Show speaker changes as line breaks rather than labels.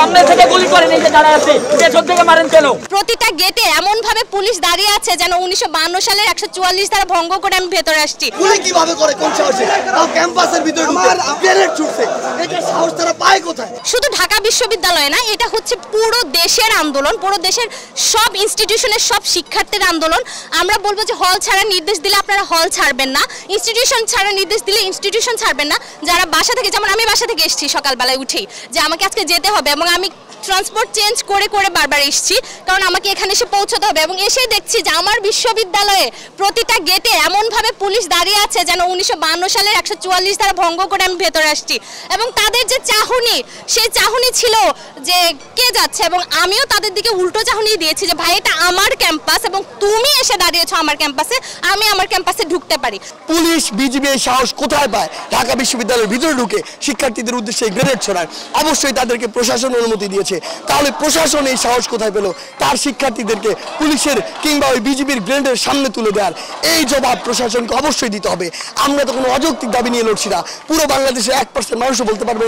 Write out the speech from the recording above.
সামনে থেকে গুলি করেন, এই যে দাঁড়ায় আছে পেছন থেকে মারেন কেন?
প্রতিটা গেটে এমন ভাবে পুলিশ দাঁড়িয়ে আছে যেন 1952 সালের 144 ধারা ভঙ্গ করে আমি ভেতরে আসছি।
পুলিশ কিভাবে করে, কোন সাহসে ক্যাম্পাসের ভিতরে গ্রেনেড ছুটছে, এটা সাহস তারা পায় কোথায়?
শুধু ঢাকা বিশ্ববিদ্যালয়ে না, এটা হচ্ছে পুরো দেশের আন্দোলন, পুরো দেশের সব ইনস্টিটিউশনের সব শিক্ষার্থীর আন্দোলন। আমরা বলবো যে হল ছাড়া নির্দেশ দিলে আপনারা হল ছাড়বেন না, ইনস্টিটিউশন ছাড়া নির্দেশ দিলে ইনস্টিটিউশন ছাড়বেন না। যারা বাসা থেকে, যেমন আমি বাসা থেকে এসেছি সকালবেলায় উঠেই যে আমাকে আজকে যেতে হবে, এবং আমি ট্রান্সপোর্ট চেঞ্জ করে করে বারবার এসেছি কারণ আমাকে এখানে এসে পৌঁছতে হবে, এবং এসে দেখছি যে আমার বিশ্ববিদ্যালয়ে প্রতিটা গেটে এমনভাবে পুলিশ দাঁড়িয়ে আছে যেন 1952 সালের 144 ধারা ভঙ্গ করে আমি ভেতরে আসছি। এবং তাদের যে চাহনি, সেই চাহনি ছিল যে কে যাচ্ছে, এবং আমিও তাদের দিকে উল্টো চাহনি দিয়েছি যে ভাই এটা আমার ক্যাম্পাস এবং তুমি এসে দাঁড়িয়েছো আমার ক্যাম্পাসে, আমি আমার ক্যাম্পাসে ঢুকতে পারি।
পুলিশ বিজিবি এই সাহস কোথায় পায় ঢাকা বিশ্ববিদ্যালয়ের ভিতরে ঢুকে শিক্ষার্থীদের উদ্দেশ্যে গ্রেনেড ছোড়ায়? অবশ্যই তাদেরকে প্রশাসন অনুমতি দিয়েছে, তাহলে প্রশাসন এই সাহস কোথায় পেল তার শিক্ষার্থীদেরকে পুলিশের কিংবা ওই বিজিবির গ্রেনেডের সামনে তুলে দেওয়ার? এই জবাব প্রশাসনকে অবশ্যই দিতে হবে। আমরা তো কোনো অযৌক্তিক দাবি নিয়ে লড়ছি না, পুরো বাংলাদেশের 1% মানুষও বলতে পারবে